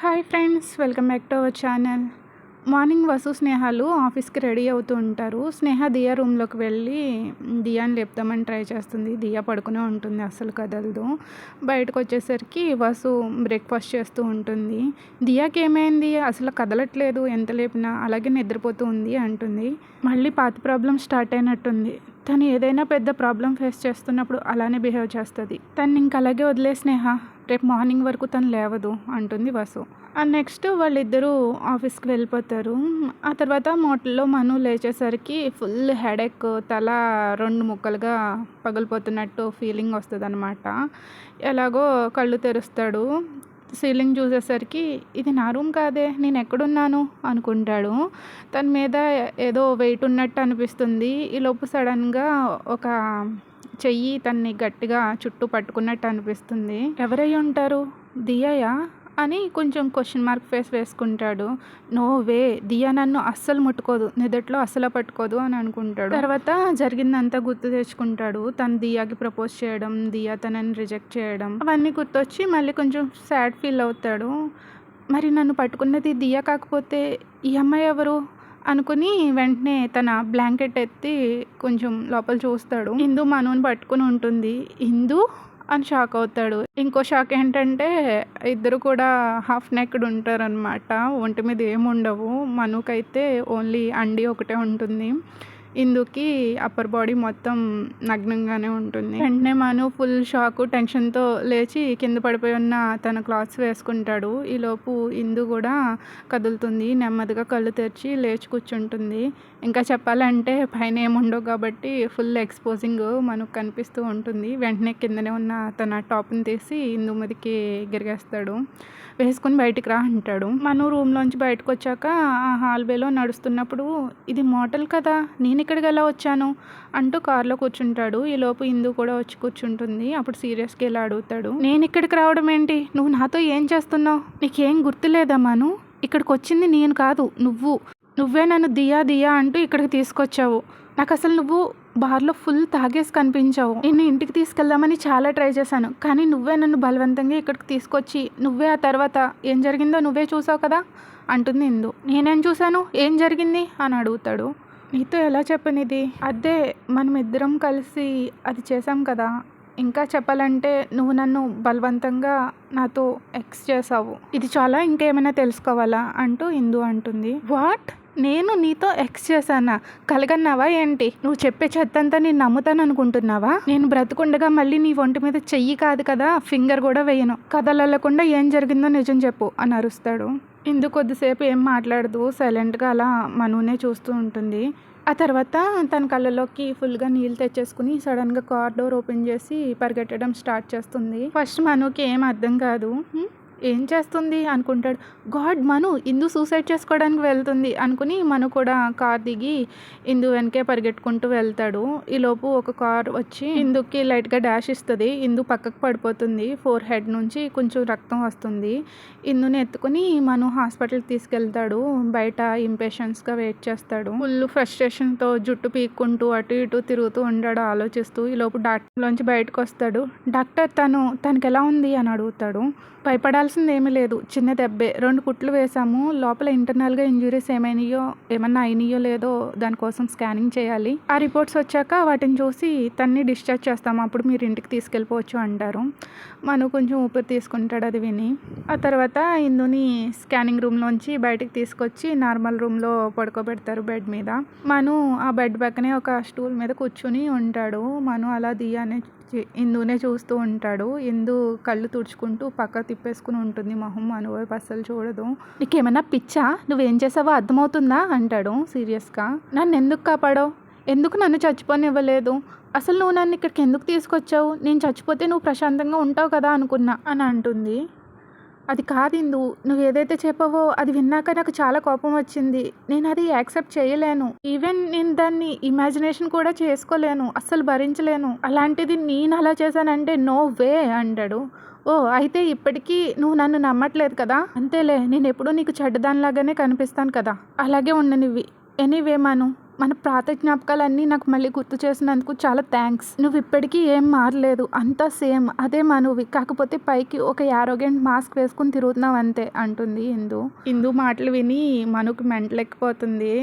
Hi friends, welcome back to our channel. Morning Vasu స్నేహాలు ఆఫీస్కి ready అవుతూ ఉంటారు. స్నేహ దియా రూమ్లోకి వెళ్ళి దియాని లేపుదామని ట్రై చేస్తుంది. దియా పడుకునే ఉంటుంది, అస్సలు కదలదు. బయటకు వచ్చేసరికి వసు బ్రేక్ఫాస్ట్ చేస్తూ ఉంటుంది. దియాకి ఏమైంది, అసలు కదలట్లేదు, ఎంత లేపినా అలాగే నిద్రపోతూ ఉంది అంటుంది. మళ్ళీ పాత ప్రాబ్లం స్టార్ట్ అయినట్టుంది. తను ఏదైనా పెద్ద ప్రాబ్లం ఫేస్ చేస్తున్నప్పుడు అలానే బిహేవ్ చేస్తుంది. తను ఇంక అలాగే వదిలే స్నేహ, రేపు మార్నింగ్ వరకు తను లేవదు అంటుంది వసు. నెక్స్ట్ వాళ్ళిద్దరూ ఆఫీస్కి వెళ్ళిపోతారు. ఆ తర్వాత మోటల్లో మను లేచేసరికి ఫుల్ హెడేక్, తల 2 ముక్కలుగా పగిలిపోతున్నట్టు ఫీలింగ్ వస్తుంది అనమాట. ఎలాగో కళ్ళు తెరుస్తాడు. సీలింగ్ చూసేసరికి ఇది నా రూమ్ కాదే, నేను ఎక్కడున్నాను అనుకుంటాడు. తన మీద ఏదో వెయిట్ ఉన్నట్టు అనిపిస్తుంది. ఈలోపు సడన్గా ఒక చెయ్యి తన్ని గట్టిగా చుట్టూ పట్టుకున్నట్టు అనిపిస్తుంది. ఎవరై ఉంటారు, దియాయా అని కొంచెం క్వశ్చన్ మార్క్ ఫేస్ వేసుకుంటాడు. నో వే, దియా నన్ను అస్సలు ముట్టుకోదు, నిదట్లో అస్సలు పట్టుకోదు అని అనుకుంటాడు. తర్వాత జరిగిందంతా గుర్తు తెచ్చుకుంటాడు. తను దియాకి ప్రపోజ్ చేయడం, దియా తనని రిజెక్ట్ చేయడం, అవన్నీ గుర్తొచ్చి మళ్ళీ కొంచెం సాడ్ ఫీల్ అవుతాడు. మరి నన్ను పట్టుకున్నది దియా కాకపోతే ఈ అమ్మాయి ఎవరు అనుకుని వెంటనే తన బ్లాంకెట్ ఎత్తి కొంచెం లోపల చూస్తాడు. ఇందు మనుని పట్టుకుని ఉంటుంది. ఇందు అని షాక్ అవుతాడు. ఇంకో షాక్ ఏంటంటే ఇద్దరు కూడా హాఫ్ నెక్డ్ ఉంటారనమాట. ఒంటి మీద ఏముండవు. మనుకైతే ఓన్లీ అండి ఒకటే ఉంటుంది. ఇందుకి అప్పర్ బాడీ మొత్తం నగ్నంగానే ఉంటుంది. వెంటనే మను ఫుల్ షాకు, టెన్షన్తో లేచి కింద పడిపోయి ఉన్న తన క్లాత్స్ వేసుకుంటాడు. ఈలోపు ఇందు కూడా కదులుతుంది. నెమ్మదిగా కళ్ళు తెరిచి లేచి కూర్చుంటుంది. ఇంకా చెప్పాలంటే పైన ఏముండవు కాబట్టి ఫుల్ ఎక్స్పోజింగ్ మనకు కనిపిస్తూ ఉంటుంది. వెంటనే కిందనే ఉన్న తన టాప్ని తీసి ఇందు మీదకి గిరిగేస్తాడు. వేసుకుని బయటికి రా అంటాడు. మను రూమ్లోంచి బయటకు వచ్చాక ఆ హాల్వేలో నడుస్తున్నప్పుడు ఇది మోటల్ కదా, నేను ఇక్కడికి ఎలా వచ్చాను అంటూ కార్లో కూర్చుంటాడు. ఈలోపు ఇందు కూడా వచ్చి కూర్చుంటుంది. అప్పుడు సీరియస్గా ఇలా అడుగుతాడు, నేను ఇక్కడికి రావడం ఏంటి, నువ్వు నాతో ఏం చేస్తున్నావు, నీకేం గుర్తులేదా మను, ఇక్కడికి వచ్చింది నేను కాదు, నువ్వే నన్ను దియా దియా అంటూ ఇక్కడికి తీసుకొచ్చావు. నాకు అసలు నువ్వు బార్లో ఫుల్ తాగేసి కనిపించావు. నిన్ను ఇంటికి తీసుకెళ్దామని చాలా ట్రై చేశాను, కానీ నువ్వే నన్ను బలవంతంగా ఇక్కడికి తీసుకొచ్చి నువ్వే ఆ తర్వాత ఏం జరిగిందో నువ్వే చూసావు కదా అంటుంది ఇందు. నేనేం చూశాను, ఏం జరిగింది అని అడుగుతాడు. నీతో ఎలా చెప్పనిది, అదే మనం ఇద్దరం కలిసి అది చేసాం కదా. ఇంకా చెప్పాలంటే నువ్వు నన్ను బలవంతంగా నాతో ఎక్స్ చేసావు. ఇది చాలా, ఇంకేమైనా తెలుసుకోవాలా అంటూ ఇందు అంటుంది. వాట్, నేను నీతో ఎక్స్ చేశానా, కలగన్నావా ఏంటి, నువ్వు చెప్పే చెత్తంతా నేను నమ్ముతాను అనుకుంటున్నావా? నేను బ్రతుకుండగా మళ్ళీ నీ ఒంటి మీద చెయ్యి కాదు కదా, ఫింగర్ కూడా వేయను, కదలకుండా ఏం జరిగిందో నిజం చెప్పు అని అరుస్తాడు. ఇందు కొద్దిసేపు ఏం మాట్లాడదు, సైలెంట్గా అలా మనునే చూస్తూ ఉంటుంది. ఆ తర్వాత తన కళ్ళలోకి ఫుల్గా నీళ్ళు తెచ్చేసుకుని సడన్గా కార్ డోర్ ఓపెన్ చేసి పరిగెట్టడం స్టార్ట్ చేస్తుంది. ఫస్ట్ మనుకి ఏం అర్థం కాదు, ఏం చేస్తుంది అనుకుంటాడు. గాడ్, మను ఇందు సూసైడ్ చేసుకోవడానికి వెళ్తుంది అనుకుని మను కూడా కార్ దిగి ఇందు వెనకే పరిగెట్టుకుంటూ వెళ్తాడు. ఈలోపు ఒక కార్ వచ్చి ఇందుకి లైట్గా డాష్ ఇస్తుంది. ఇందు పక్కకు పడిపోతుంది. ఫోర్ హెడ్ నుంచి కొంచెం రక్తం వస్తుంది. ఇందుని ఎత్తుకుని మను హాస్పిటల్కి తీసుకెళ్తాడు. బయట ఇంపేషెన్స్గా వెయిట్ చేస్తాడు. ఫుల్ ఫ్రస్ట్రేషన్తో జుట్టు పీక్కుంటూ అటు ఇటు తిరుగుతూ ఉంటాడు ఆలోచిస్తూ. ఈలోపు డాక్టర్లోంచి బయటకు వస్తాడు. డాక్టర్ తనకి ఎలా ఉంది అని అడుగుతాడు. భయపడాల్సింది ఏమీ లేదు, చిన్న దెబ్బే, 2 కుట్లు వేసాము, లోపల ఇంటర్నల్గా ఇంజురీస్ ఏమన్నా అయినాయో లేదో దానికోసం స్కానింగ్ చేయాలి. ఆ రిపోర్ట్స్ వచ్చాక వాటిని చూసి తన్ని డిశ్చార్జ్ చేస్తాము, అప్పుడు మీరు ఇంటికి తీసుకెళ్ళిపోవచ్చు అంటారు. మను కొంచెం ఊపిరి తీసుకుంటాడు అది విని. ఆ తర్వాత ఇందుని స్కానింగ్ రూమ్లోంచి బయటికి తీసుకొచ్చి నార్మల్ రూమ్లో పడుకోబెడతారు బెడ్ మీద. మను ఆ బెడ్ పక్కనే ఒక స్టూల్ మీద కూర్చుని ఉంటాడు. మను అలా దియానే ఇందునే చూస్తూ ఉంటాడు. ఇందు కళ్ళు తుడుచుకుంటూ పక్క తిప్పేసుకుని ఉంటుంది మొహం. మను వైపు అస్సలు చూడదు. నీకేమన్నా పిచ్చా, నువ్వేం చేసావో అర్థమవుతుందా అంటాడు సీరియస్గా. నన్ను ఎందుకు కాపాడావు, ఎందుకు నన్ను చచ్చిపోనివ్వలేదు, అసలు నువ్వు నన్ను ఇక్కడికి ఎందుకు తీసుకొచ్చావు, నేను చచ్చిపోతే నువ్వు ప్రశాంతంగా ఉంటావు కదా అనుకున్నా అని అంటుంది. అది కాదు ఇందు, నువ్వు ఏదైతే చెప్పావో అది విన్నాక నాకు చాలా కోపం వచ్చింది, నేను అది యాక్సెప్ట్ చేయలేను, ఈవెన్ నేను దాన్ని ఇమాజినేషన్ కూడా చేసుకోలేను, అస్సలు భరించలేను, అలాంటిది నేను అలా చేశానంటే నో వే అంటాడు. ఓ అయితే ఇప్పటికీ నువ్వు నన్ను నమ్మట్లేదు కదా, అంతేలే, నేను ఎప్పుడూ నీకు చెడ్డదానిలాగానే కనిపిస్తాను కదా, అలాగే ఉండనివి. ఎనీవే మను, మన పాత జ్ఞాపకాలన్నీ నాకు మళ్ళీ గుర్తు చేసినందుకు చాలా థ్యాంక్స్. నువ్వు ఇప్పటికీ ఏం మారలేదు. అంతా సేమ్ అదే మనువి. కాకపోతే పైకి ఒక యారోగెంట్ మాస్క్ వేసుకొని తిరుగుతున్నావు అంతే అంటుంది ఇందు. ఇందు మాటలు విని మనుకి మెంటలెక్కిపోతుంది.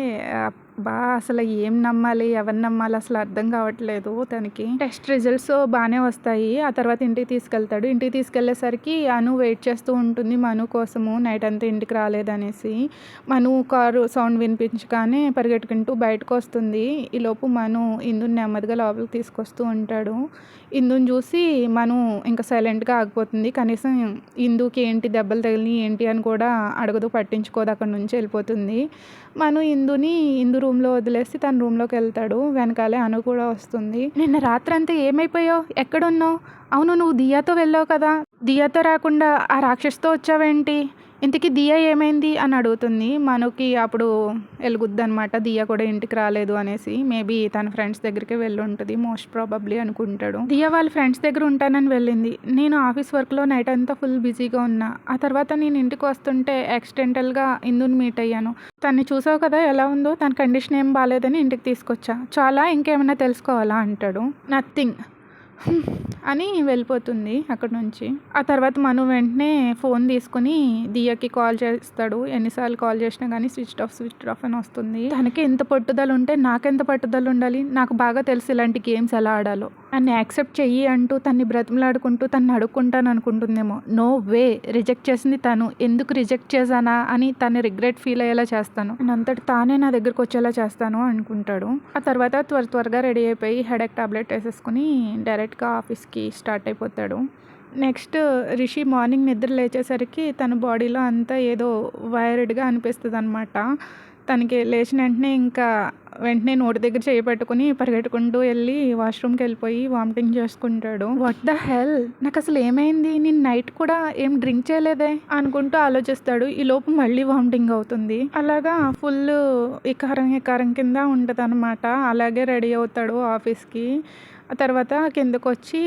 అసలు ఏం నమ్మాలి, ఎవరిని నమ్మాలి అసలు అర్థం కావట్లేదు తనకి. టెస్ట్ రిజల్ట్స్ బాగానే వస్తాయి. ఆ తర్వాత ఇంటికి తీసుకెళ్తాడు. ఇంటికి తీసుకెళ్లేసరికి అను వెయిట్ చేస్తూ ఉంటుంది మను కోసము, నైట్ అంతా ఇంటికి రాలేదనేసి. మను కారు సౌండ్ వినిపించగానే పరిగెట్టుకుంటూ బయటకు వస్తుంది. ఈలోపు మను ఇందుని నెమ్మదిగా లోపలికి తీసుకొస్తూ ఉంటాడు. ఇందుని చూసి మను ఇంకా సైలెంట్గా ఆగిపోతుంది. కనీసం ఇందుకి ఏంటి దెబ్బలు తగిలినాయి ఏంటి అని కూడా అడగదు, పట్టించుకోదు. అక్కడ నుంచి వెళ్ళిపోతుంది. మను ఇందు రూమ్లో వదిలేసి తన రూమ్లోకి వెళ్తాడు. వెనకాలే అను కూడా వస్తుంది. నిన్న రాత్రంతా ఏమైపోయావు, ఎక్కడున్నావు? అవును, నువ్వు దియాతో వెళ్ళావు కదా, దియాతో రాకుండా ఆ రాక్షసుతో వచ్చావేంటి? ఇంతకీ దియా ఏమైంది అని అడుగుతుంది. మనుకి అప్పుడు వెలుగుద్దనమాట దియా కూడా ఇంటికి రాలేదు అనేసి. మేబీ తన ఫ్రెండ్స్ దగ్గరికి వెళ్ళి ఉంటుంది మోస్ట్ ప్రాబబ్లీ అనుకుంటాడు. దియా వాళ్ళ ఫ్రెండ్స్ దగ్గర ఉంటానని వెళ్ళింది. నేను ఆఫీస్ వర్క్లో నైట్ అంతా ఫుల్ బిజీగా ఉన్నా. ఆ తర్వాత నేను ఇంటికి వస్తుంటే యాక్సిడెంటల్గా ఇందుని మీట్ అయ్యాను. తన్ని చూసావు కదా ఎలా ఉందో, తన కండిషన్ ఏం బాగాలేదని ఇంటికి తీసుకొచ్చా. చాలా, ఇంకేమైనా తెలుసుకోవాలా అంటాడు. నథింగ్ అని వెళ్ళిపోతుంది అక్కడ నుంచి. ఆ తర్వాత మను వెంటనే ఫోన్ తీసుకుని దియాకి కాల్ చేస్తాడు. ఎన్నిసార్లు కాల్ చేసినా కానీ స్విచ్ ఆఫ్ అని వస్తుంది. తనకి ఎంత పట్టుదల ఉంటే నాకెంత పట్టుదల ఉండాలి? నాకు బాగా తెలుసు ఇలాంటి గేమ్స్ ఎలా ఆడాలో. నన్ను యాక్సెప్ట్ చెయ్యి అంటూ తన్ని బ్రతిమలాడుకుంటూ తన్ని అడుక్కుంటాను అనుకుంటుందేమో. నో వే, రిజెక్ట్ చేసింది తను. ఎందుకు రిజెక్ట్ చేశానా అని తను రిగ్రెట్ ఫీల్ అయ్యేలా చేస్తాను. అంతటి తానే నా దగ్గరకు వచ్చేలా చేస్తాను అనుకుంటాడు. ఆ తర్వాత త్వరగా రెడీ అయిపోయి హెడేక్ టాబ్లెట్ వేసేసుకుని డైరెక్ట్గా ఆఫీస్కి స్టార్ట్ అయిపోతాడు. నెక్స్ట్ రిషి మార్నింగ్ నిద్ర లేచేసరికి తన బాడీలో అంతా ఏదో వైర్డ్గా అనిపిస్తుంది అనమాట. తనకి లేచిన వెంటనే నోటి దగ్గర చేయి పెట్టుకుని పరిగెట్టుకుంటూ వెళ్ళి వాష్రూమ్కి వెళ్ళిపోయి వామిటింగ్ చేసుకుంటాడు. వాట్ ద హెల్, నాకు అసలు ఏమైంది? నేను నైట్ కూడా ఏం డ్రింక్ చేయలేదే అనుకుంటూ ఆలోచిస్తాడు. ఈ లోపు మళ్ళీ వామిటింగ్ అవుతుంది. అలాగా ఫుల్ ఇకారం కింద ఉంటుంది అనమాట. అలాగే రెడీ అవుతాడు ఆఫీస్కి. ఆ తర్వాత కిందకు వచ్చి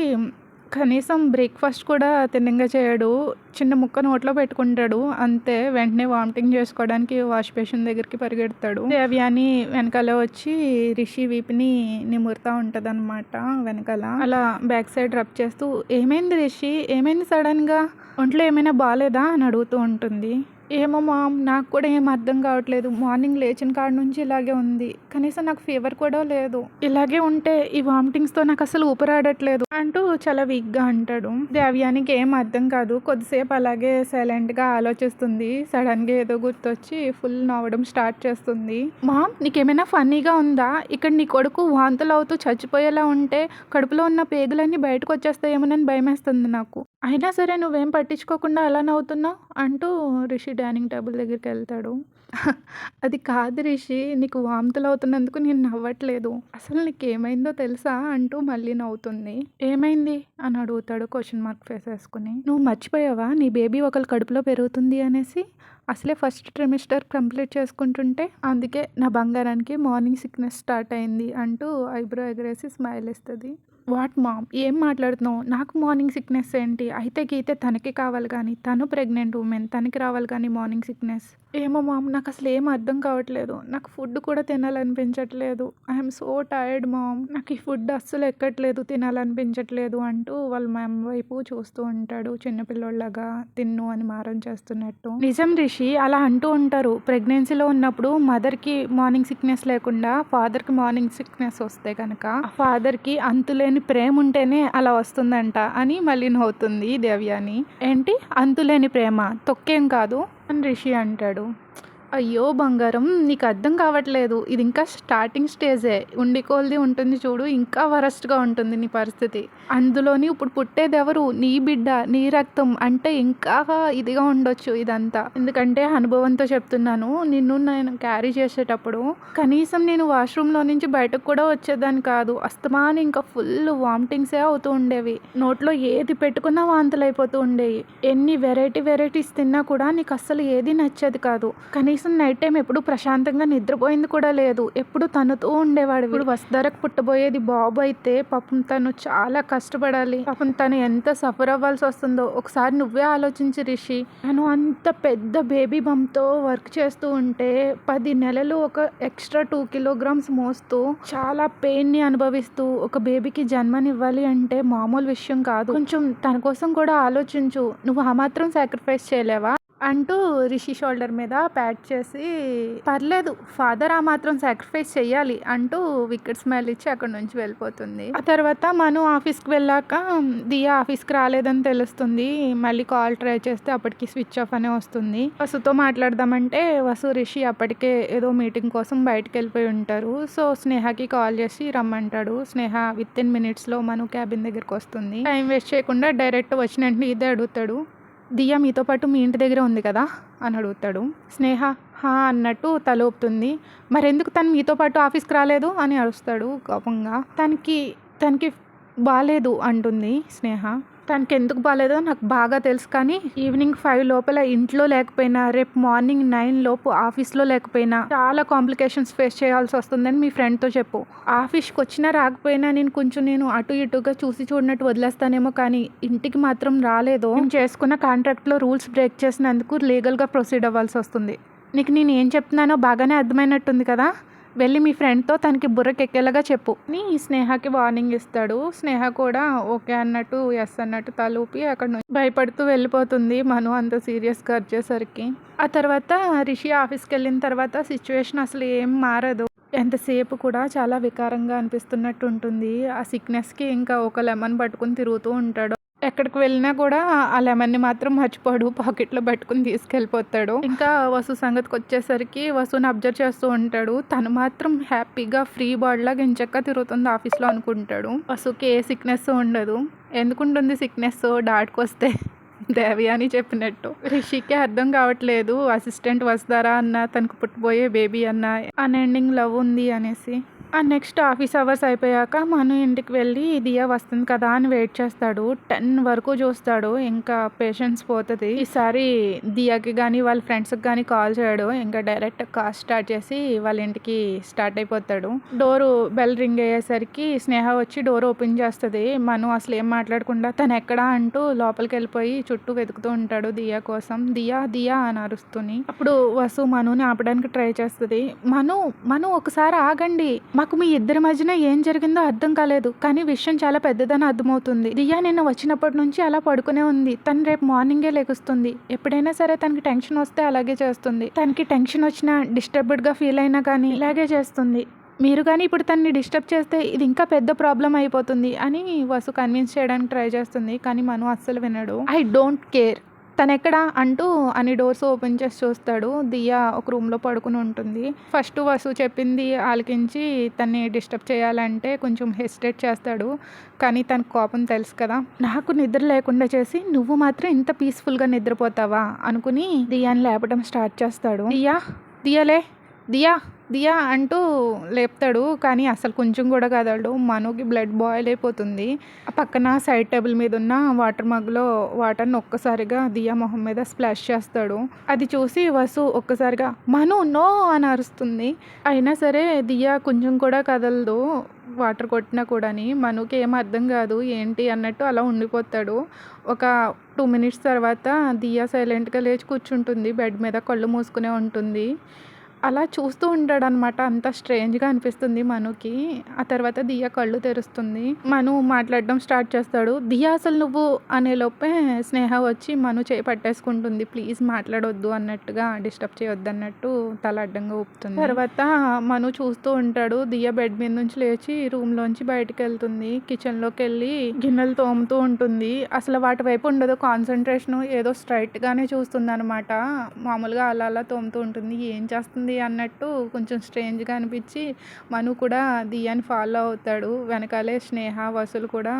కనీసం బ్రేక్ఫాస్ట్ కూడా తిన్నంగా చేయడు. చిన్న ముక్క నోట్లో పెట్టుకుంటాడు అంతే. వెంటనే వామిటింగ్ చేసుకోవడానికి వాష్ బేసిన్ దగ్గరికి పరిగెడతాడు. దేవ్యాని వెనకాల వచ్చి రిషి వీపుని నిమురుతూ ఉంటుంది అనమాట వెనకాల. అలా బ్యాక్ సైడ్ రబ్ చేస్తూ, ఏమైంది రిషి, ఏమైంది సడన్గా, ఒంట్లో ఏమైనా బాగాలేదా అని అడుగుతూ ఉంటుంది. ఏమో మామ్, నాకు కూడా ఏం అర్థం కావట్లేదు. మార్నింగ్ లేచిన కాడ నుంచి ఇలాగే ఉంది. కనీసం నాకు ఫీవర్ కూడా లేదు. ఇలాగే ఉంటే ఈ వామిటింగ్స్తో నాకు అసలు ఊపిరాడట్లేదు అంటూ చాలా వీక్గా అంటాడు. దేవ్యానికి ఏం అర్థం కాదు. కొద్దిసేపు అలాగే సైలెంట్గా ఆలోచిస్తుంది. సడన్గా ఏదో గుర్తొచ్చి ఫుల్ నవ్వడం స్టార్ట్ చేస్తుంది. మామ్, నీకేమైనా ఫన్నీగా ఉందా? ఇక్కడ నీ కొడుకు వాంతులు అవుతూ చచ్చిపోయేలా ఉంటే కడుపులో ఉన్న పేగులన్నీ బయటకు వచ్చేస్తాయేమోనని భయమేస్తుంది నాకు. అయినా సరే నువ్వేం పట్టించుకోకుండా అలా నవ్వుతున్నావు అంటూ రిషి డైనింగ్ టేబుల్ దగ్గరికి వెళ్తాడు. అది కాదు రిషి, నీకు వాంతులు అవుతున్నందుకు నేను నవ్వట్లేదు. అసలు నీకు ఏమైందో తెలుసా అంటూ మళ్ళీ నవ్వుతుంది. ఏమైంది అని అడుగుతాడు క్వశ్చన్ మార్క్ ఫేస్ వేసుకుని. నువ్వు మర్చిపోయావా నీ బేబీ ఒకరి కడుపులో పెరుగుతుంది అనేసి? అసలే ఫస్ట్ ట్రిమిస్టర్ కంప్లీట్ చేసుకుంటుంటే అందుకే నా బంగారానికి మార్నింగ్ సిక్నెస్ స్టార్ట్ అయింది అంటూ ఐబ్రో ఎగరేసి స్మైల్ ఇస్తుంది. వాట్ మామ్, ఏం మాట్లాడుతున్నావు? నాకు మార్నింగ్ సిక్నెస్ ఏంటి? అయితే గీతే తనకి కావాలి కానీ, తను ప్రెగ్నెంట్ ఉమెన్, తనకి రావాలి కానీ మార్నింగ్ సిక్నెస్. ఏమో మామ్, నాకు అసలు ఏం అర్థం కావట్లేదు. నాకు ఫుడ్ కూడా తినాలనిపించట్లేదు. ఐఎమ్ సో టైర్డ్ మామ్, నాకు ఈ ఫుడ్ అస్సలు ఎక్కట్లేదు, తినాలనిపించట్లేదు అంటూ వాళ్ళ మ్యామ్ వైపు చూస్తూ ఉంటాడు చిన్నపిల్లోళ్ళగా తిన్ను అని మారం చేస్తున్నట్టు. నిజం రిషి, అలా అంటూ ఉంటారు. ప్రెగ్నెన్సీలో ఉన్నప్పుడు మదర్కి మార్నింగ్ సిక్నెస్ లేకుండా ఫాదర్కి మార్నింగ్ సిక్నెస్ వస్తే కనుక ఫాదర్కి అంతులేని ప్రేమ ఉంటేనే అలా వస్తుందంట అని మళ్ళీ నవ్వుతుంది దేవ్యాని. ఏంటి అంతులేని ప్రేమ? తొక్కేం కాదు అని రిషి అంటాడు. అయ్యో బంగారం, నీకు అర్థం కావట్లేదు. ఇది ఇంకా స్టార్టింగ్ స్టేజే. ఉండికోల్ది ఉంటుంది చూడు, ఇంకా వరస్ట్గా ఉంటుంది నీ పరిస్థితి. అందులోని ఇప్పుడు పుట్టేది ఎవరు? నీ బిడ్డ, నీ రక్తం అంటే ఇంకా ఇదిగా ఉండొచ్చు ఇదంతా. ఎందుకంటే అనుభవంతో చెప్తున్నాను. నిన్ను నేను క్యారీ చేసేటప్పుడు కనీసం నేను వాష్రూమ్లో నుంచి బయటకు కూడా వచ్చేదాన్ని కాదు. అస్తమాని ఇంకా ఫుల్ వామిటింగ్సే అవుతూ ఉండేవి. నోట్లో ఏది పెట్టుకున్నా వాంతులు అయిపోతూ ఉండేవి. ఎన్ని వెరైటీస్ తిన్నా కూడా నీకు అస్సలు ఏది నచ్చేది కాదు. కనీసం కనీసం నైట్ టైం ఎప్పుడు ప్రశాంతంగా నిద్రపోయింది కూడా లేదు. ఎప్పుడు తనుతూ ఉండేవాడు. ఇప్పుడు వసుధరకు పుట్టబోయేది బాబు అయితే పాపం తను చాలా కష్టపడాలి. పాపం తను ఎంత సఫర్ అవ్వాల్సి వస్తుందో ఒకసారి నువ్వే ఆలోచించి రిషి. తను అంత పెద్ద బేబీ బంప్తో వర్క్ చేస్తూ ఉంటే 10 నెలలు ఒక ఎక్స్ట్రా 2 కిలోగ్రామ్స్ మోస్తూ చాలా పెయిన్ని అనుభవిస్తూ ఒక బేబీకి జన్మనివ్వాలి అంటే మామూలు విషయం కాదు. కొంచెం తన కోసం కూడా ఆలోచించు. నువ్వు ఆ మాత్రం సాక్రిఫైస్ చేయలేవా అంటూ రిషి షోల్డర్ మీద ప్యాట్ చేసి, పర్లేదు ఫాదర్ ఆ మాత్రం సాక్రిఫైస్ చెయ్యాలి అంటూ వికెట్ స్మైల్ ఇచ్చి అక్కడ నుంచి వెళ్ళిపోతుంది. ఆ తర్వాత మను ఆఫీస్కి వెళ్ళాక దియా ఆఫీస్కి రాలేదని తెలుస్తుంది. మళ్ళీ కాల్ ట్రై చేస్తే అప్పటికి స్విచ్ ఆఫ్ అనే వస్తుంది. వసుతో మాట్లాడదామంటే వసు రిషి అప్పటికే ఏదో మీటింగ్ కోసం బయటకు వెళ్ళిపోయి ఉంటారు. సో స్నేహకి కాల్ చేసి రమ్మంటాడు. స్నేహ విత్ ఇన్ మినిట్స్లో మను క్యాబిన్ దగ్గరికి వస్తుంది. టైం వేస్ట్ చేయకుండా డైరెక్ట్ వచ్చిన వెంటనే ఇదే అడుగుతాడు, దియా మీతో పాటు మీ ఇంటి దగ్గర ఉంది కదా అని అడుగుతాడు. స్నేహ హా అన్నట్టు తలోపుతుంది. మరెందుకు తను మీతో పాటు ఆఫీస్కి రాలేదు అని అరుస్తాడు కోపంగా. తనకి బాగాలేదు అంటుంది స్నేహ. తనకి ఎందుకు బాగాలేదో నాకు బాగా తెలుసు, కానీ ఈవినింగ్ 5 లోపల ఇంట్లో లేకపోయినా, రేపు మార్నింగ్ 9 లోపు ఆఫీస్లో లేకపోయినా చాలా కాంప్లికేషన్స్ ఫేస్ చేయాల్సి వస్తుందని మీ ఫ్రెండ్తో చెప్పు. ఆఫీస్కి వచ్చినా రాకపోయినా నేను అటు ఇటుగా చూసి చూడనట్టు వదిలేస్తానేమో, కానీ ఇంటికి మాత్రం రాలేదు. నేను చేసుకున్న కాంట్రాక్ట్లో రూల్స్ బ్రేక్ చేసినందుకు లీగల్గా ప్రొసీడ్ అవ్వాల్సి వస్తుంది. నీకు నేను ఏం చెప్తున్నానో బాగానే అర్థమైనట్టుంది కదా, వెళ్ళి మీ ఫ్రెండ్తో తనకి బుర్రకెక్కేలాగా చెప్పు అని స్నేహకి వార్నింగ్ ఇస్తాడు. స్నేహ కూడా ఓకే అన్నట్టు ఎస్ అన్నట్టు తలూపి అక్కడ నుంచి భయపడుతూ వెళ్ళిపోతుంది. మను అంత సీరియస్గా వచ్చేసరికి. ఆ తర్వాత రిషి ఆఫీస్కి వెళ్ళిన తర్వాత సిచ్యువేషన్ అసలు ఏం మారదు. ఎంతసేపు కూడా చాలా వికారంగా అనిపిస్తున్నట్టు ఉంటుంది. ఆ సిక్నెస్కి ఇంకా ఒక లెమన్ పట్టుకుని తిరుగుతూ ఉంటాడు. ఎక్కడికి వెళ్ళినా కూడా ఆ లెమన్ని మాత్రం మర్చిపోడు, పాకెట్లో పట్టుకుని తీసుకెళ్ళిపోతాడు. ఇంకా వసు సంగతికి వచ్చేసరికి వసుని అబ్జర్వ్ చేస్తూ ఉంటాడు. తను మాత్రం హ్యాపీగా ఫ్రీ బాడీలాగా ఎంచక్కా తిరుగుతుంది ఆఫీస్లో అనుకుంటాడు. వసుకి ఏ సిక్నెస్ ఉండదు. ఎందుకుంటుంది సిక్నెస్, డాట్కి వస్తే దేవి అని చెప్పినట్టు. రిషికి అర్థం కావట్లేదు అసిస్టెంట్ వస్తారా అన్న, తనకు పుట్టబోయే బేబీ అన్న అన్ఎండింగ్ లవ్ ఉంది అనేసి. నెక్స్ట్ ఆఫీస్ అవర్స్ అయిపోయాక మను ఇంటికి వెళ్ళి దియా వస్తుంది కదా అని వెయిట్ చేస్తాడు. 10 వరకు చూస్తాడు. ఇంకా పేషెన్స్ పోతుంది. ఈసారి దియాకి కానీ వాళ్ళ ఫ్రెండ్స్కి కానీ కాల్ చేయడు. ఇంకా డైరెక్ట్ కార్ స్టార్ట్ చేసి వాళ్ళ ఇంటికి స్టార్ట్ అయిపోతాడు. డోరు బెల్ రింగ్ అయ్యేసరికి స్నేహ వచ్చి డోర్ ఓపెన్ చేస్తుంది. మను అసలు ఏం మాట్లాడకుండా తను ఎక్కడా అంటూ లోపలికి వెళ్ళిపోయి చుట్టూ వెతుకుతూ ఉంటాడు దియా కోసం. దియా దియా అని అరుస్తుంది. అప్పుడు వసు మనుని ఆపడానికి ట్రై చేస్తుంది. మను ఒకసారి ఆగండి, మాకు మీ ఇద్దరి మధ్యన ఏం జరిగిందో అర్థం కాలేదు, కానీ విషయం చాలా పెద్దదని అర్థమవుతుంది. దియా నిన్న వచ్చినప్పటి నుంచి అలా పడుకునే ఉంది. తను రేపు మార్నింగే లెగుస్తుంది. ఎప్పుడైనా సరే తనకి టెన్షన్ వస్తే అలాగే చేస్తుంది. తనకి టెన్షన్ వచ్చినా డిస్టర్బ్డ్గా ఫీల్ అయినా కానీ ఇలాగే చేస్తుంది. మీరు కానీ ఇప్పుడు తనని డిస్టర్బ్ చేస్తే ఇది ఇంకా పెద్ద ప్రాబ్లం అయిపోతుంది అని వసు కన్విన్స్ చేయడానికి ట్రై చేస్తుంది. కానీ మను అస్సలు వినడు. ఐ డోంట్ కేర్, తను ఎక్కడా అంటూ అని డోర్స్ ఓపెన్ చేసి చూస్తాడు. దియా ఒక రూమ్లో పడుకుని ఉంటుంది. ఫస్ట్ వసు చెప్పింది ఆలకించి తన్ని డిస్టర్బ్ చేయాలంటే కొంచెం హెసిటేట్ చేస్తాడు. కానీ తన కోపం తెలుసు కదా, నాకు నిద్ర లేకుండా చేసి నువ్వు మాత్రం ఇంత పీస్ఫుల్గా నిద్రపోతావా అనుకుని దియాని లేపడం స్టార్ట్ చేస్తాడు. దియాలే దియా దియా అంటూ లేపుతాడు. కానీ అసలు కొంచెం కూడా కదలడు. మనుకి బ్లడ్ బాయిల్ అయిపోతుంది. ఆ పక్కన సైడ్ టేబుల్ మీద ఉన్న వాటర్ మగ్లో వాటర్ని ఒక్కసారిగా దియా మొహం మీద స్ప్లాష్ చేస్తాడు. అది చూసి వసు ఒక్కసారిగా మను నో అని అరుస్తుంది. అయినా సరే దియా కొంచెం కూడా కదలదు. వాటర్ కొట్టినా కూడాని మనుకి ఏం అర్థం కాదు ఏంటి అన్నట్టు అలా ఉండిపోతాడు. ఒక 2 మినిట్స్ తర్వాత దియా సైలెంట్గా లేచి కూర్చుంటుంది. బెడ్ మీద కళ్ళు మూసుకునే ఉంటుంది. అలా చూస్తూ ఉంటాడనమాట. అంత స్ట్రేంజ్గా అనిపిస్తుంది మనుకి. ఆ తర్వాత దియా కళ్ళు తెరుస్తుంది. మను మాట్లాడడం స్టార్ట్ చేస్తాడు. దియా అసలు నువ్వు అనే లోపే స్నేహ వచ్చి మను చేయి పట్టేసుకుంటుంది. ప్లీజ్ మాట్లాడొద్దు అన్నట్టుగా, డిస్టర్బ్ చేయొద్దు అన్నట్టు తల అడ్డంగా ఊపుతుంది. తర్వాత మను చూస్తూ ఉంటాడు. దియా బెడ్ మీద నుంచి లేచి రూమ్లోంచి బయటకు వెళ్తుంది. కిచెన్లోకి వెళ్ళి గిన్నెలు తోముతూ ఉంటుంది. అసలు వాటి వైపు ఉండదు కాన్సన్ట్రేషన్, ఏదో స్ట్రైట్గానే చూస్తుంది అనమాట. మామూలుగా అలా అలా తోముతూ ఉంటుంది. ఏం చేస్తుంది అన్నట్టు కొంచెం స్ట్రేంజ్గా అనిపించి మను కూడా దియాని ఫాలో అవుతాడు. వెనకాలే స్నేహ వసులు కూడా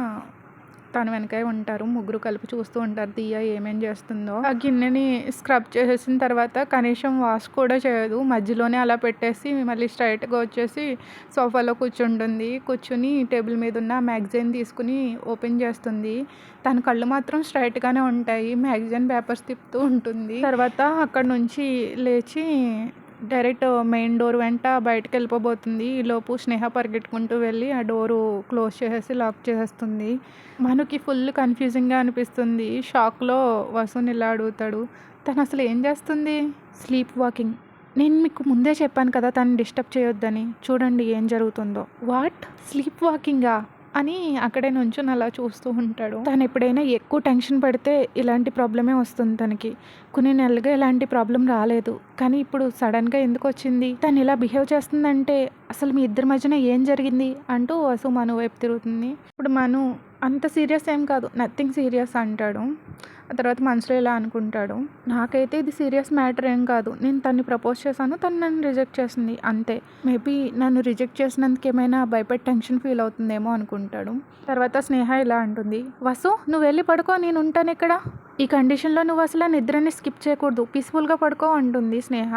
తను వెనకే ఉంటారు. ముగ్గురు కలిపి చూస్తూ ఉంటారు దియా ఏమేం చేస్తుందో. ఆ గిన్నెని స్క్రబ్ చేసేసిన తర్వాత కనీసం వాష్ కూడా చేయదు. మధ్యలోనే అలా పెట్టేసి మళ్ళీ స్ట్రైట్‌గా వచ్చేసి సోఫాలో కూర్చుంటుంది. కూర్చొని టేబుల్ మీద ఉన్న మ్యాగజైన్ తీసుకుని ఓపెన్ చేస్తుంది. తన కళ్ళు మాత్రం స్ట్రైట్‌గానే ఉంటాయి. మ్యాగజైన్ పేపర్స్ తిప్పుతూ ఉంటుంది. తర్వాత అక్కడి నుంచి లేచి డైరెక్ట్ మెయిన్ డోర్ వెంట బయటకెళ్ళిపోబోతుంది. ఈలోపు స్నేహ పరిగెట్టుకుంటూ వెళ్ళి ఆ డోరు క్లోజ్ చేసేసి లాక్ చేసేస్తుంది. మనుకి ఫుల్ కన్‌ఫ్యూజింగ్‌గా అనిపిస్తుంది. షాక్‌లో వసుని ఇలా అడుగుతాడు. తను అసలు ఏం చేస్తుంది? Sleep walking. నేను మీకు ముందే చెప్పాను కదా తనని డిస్టర్బ్ చేయొద్దని. చూడండి ఏం జరుగుతుందో. వాట్? స్లీప్ వాకింగా? అని అక్కడే నుంచొని అలా చూస్తూ ఉంటాడు. తను ఎప్పుడైనా ఎక్కువ టెన్షన్ పడితే ఇలాంటి ప్రాబ్లమే వస్తుంది తనకి. కొన్ని నెలలుగా ఇలాంటి ప్రాబ్లం రాలేదు. కానీ ఇప్పుడు సడన్‌గా ఎందుకొచ్చింది? తను ఇలా బిహేవ్ చేస్తుందంటే అసలు మీ ఇద్దరి మధ్యన ఏం జరిగింది? అంటూ వసు మను వైపు తిరుగుతుంది. ఇప్పుడు మను అంత సీరియస్ ఏం కాదు. నథింగ్ సీరియస్ అంటాడు. ఆ తర్వాత మనసులో ఇలా అనుకుంటాడు. నాకైతే ఇది సీరియస్ మ్యాటర్ ఏం కాదు. నేను తన్ని ప్రపోజ్ చేశాను. తను నన్ను రిజెక్ట్ చేసింది అంతే. మేబీ నన్ను రిజెక్ట్ చేసినందుకు ఏమైనా భయపడి టెన్షన్ ఫీల్ అవుతుందేమో అనుకుంటాడు. తర్వాత స్నేహ ఇలా అంటుంది. వసు నువ్వు వెళ్ళి పడుకో, నేను ఉంటాను ఇక్కడ. ఈ కండిషన్లో నువ్వు అసలు ఆ నిద్రని స్కిప్ చేయకూడదు. పీస్ఫుల్గా పడుకో అంటుంది స్నేహ.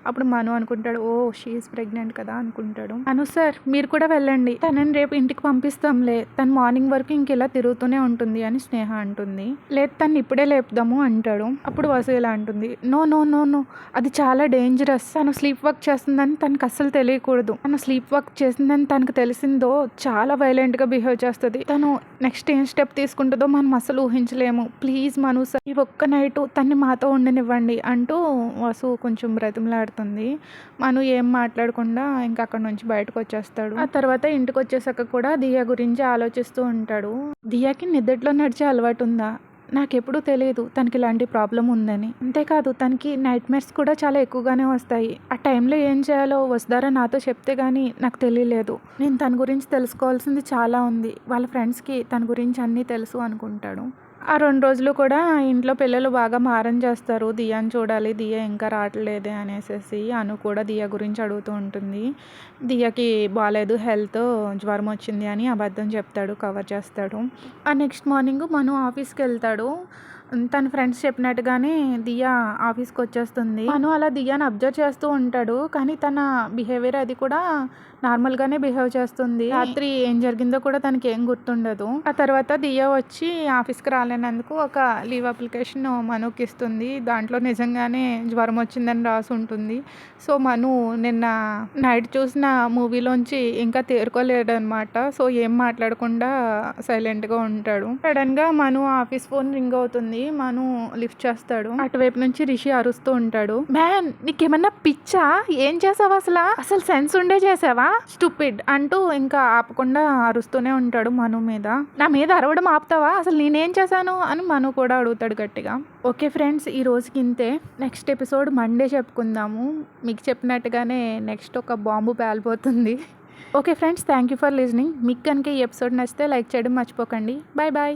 అప్పుడు మను అనుకుంటాడు, ఓ షీ ఈజ్ ప్రెగ్నెంట్ కదా అనుకుంటాడు. అను సార్ మీరు కూడా వెళ్ళండి. తనని రేపు ఇంటికి పంపిస్తాంలే. తను మార్నింగ్ వరకు ఇంక ఇలా తిరుగుతూనే ఉంటుంది అని స్నేహ అంటుంది. లేదు తను ఇప్పుడే లేపుదాము అంటాడు. అప్పుడు వసు ఇలా అంటుంది. నో నో నో నో అది చాలా డేంజరస్. తను స్లీప్ వర్క్ చేస్తుందని తనకు అస్సలు తెలియకూడదు. తను స్లీప్ వర్క్ చేసిందని తనకు తెలిసిందో చాలా వైలెంట్గా బిహేవ్ చేస్తుంది. తను నెక్స్ట్ ఏం స్టెప్ తీసుకుంటుందో మనం అసలు ఊహించలేము. ప్లీజ్ మను సార్ ఈ ఒక్క నైట్ తన్ని మాతో ఉండనివ్వండి అంటూ వసు కొంచెం బ్రతిమలాడుతుంది. మను ఏం మాట్లాడకుండా ఇంకా అక్కడ నుంచి బయటకు వచ్చేస్తాడు. ఆ తర్వాత ఇంటికి వచ్చేసాక కూడా దియా గురించి ఆలోచిస్తూ ఉంటాడు. దియాకి నిద్దట్లో నడిచే అలవాటు ఉందా? నాకెప్పుడూ తెలియదు తనకి ఇలాంటి ప్రాబ్లం ఉందని. అంతేకాదు తనకి నైట్ మేర్స్ కూడా చాలా ఎక్కువగానే వస్తాయి. ఆ టైంలో ఏం చేయాలో వసుధార నాతో చెప్తే కానీ నాకు తెలియలేదు. నేను తన గురించి తెలుసుకోవాల్సింది చాలా ఉంది. వాళ్ళ ఫ్రెండ్స్కి తన గురించి అన్నీ తెలుసు అనుకుంటాడు. ఆ 2 రోజులు కూడా ఇంట్లో పిల్లలు బాగా మారం చేస్తారు. దియాని చూడాలి, దియా ఇంకా రావట్లేదే అనేసేసి. అను కూడా దియా గురించి అడుగుతూ ఉంటుంది. దియాకి బాలేదు, హెల్త్ జ్వరం వచ్చింది అని అబద్ధం చెప్తాడు, కవర్ చేస్తాడు. ఆ నెక్స్ట్ మార్నింగ్ మను ఆఫీస్కి వెళ్తాడు. తన ఫ్రెండ్స్ చెప్పినట్టుగానే దియా ఆఫీస్కి వచ్చేస్తుంది. మను అలా దియాని అబ్జర్వ్ చేస్తూ ఉంటాడు. కానీ తన బిహేవియర్ అది కూడా నార్మల్గానే బిహేవ్ చేస్తుంది. రాత్రి ఏం జరిగిందో కూడా తనకి ఏం గుర్తుండదు. ఆ తర్వాత దియా వచ్చి ఆఫీస్కి రాలేనందుకు ఒక లీవ్ అప్లికేషన్ మనుకి ఇస్తుంది. దాంట్లో నిజంగానే జ్వరం వచ్చిందని రాసి ఉంటుంది. సో మను నిన్న నైట్ చూసిన మూవీలోంచి ఇంకా తేరుకోలేడు అనమాట. సో ఏం మాట్లాడకుండా సైలెంట్గా ఉంటాడు. సడన్గా మను ఆఫీస్ ఫోన్ రింగ్ అవుతుంది. మను లిఫ్ట్ చేస్తాడు. అటువైపు నుంచి రిషి అరుస్తూ ఉంటాడు. మ్యాన్ నీకేమన్నా పిచ్చా? ఏం చేసావు అసలు సెన్స్ ఉండే చేసావా? స్టూపిడ్ అంటూ ఇంకా ఆపకుండా అరుస్తూనే ఉంటాడు మను మీద. నా మీద అరవడం ఆపుతావా? అసలు నేనేం చేశాను అని మను కూడా అడుగుతాడు గట్టిగా. ఓకే ఫ్రెండ్స్ ఈ రోజుకి ఇంతే. నెక్స్ట్ ఎపిసోడ్ మండే చెప్పుకుందాము. మీకు చెప్పినట్టుగానే నెక్స్ట్ ఒక బాంబు పేలిపోతుంది. Okay friends thank you for listening. మీకు కనుక ఈ ఎపిసోడ్ నచ్చితే లైక్ చేయడం మర్చిపోకండి. Bye bye.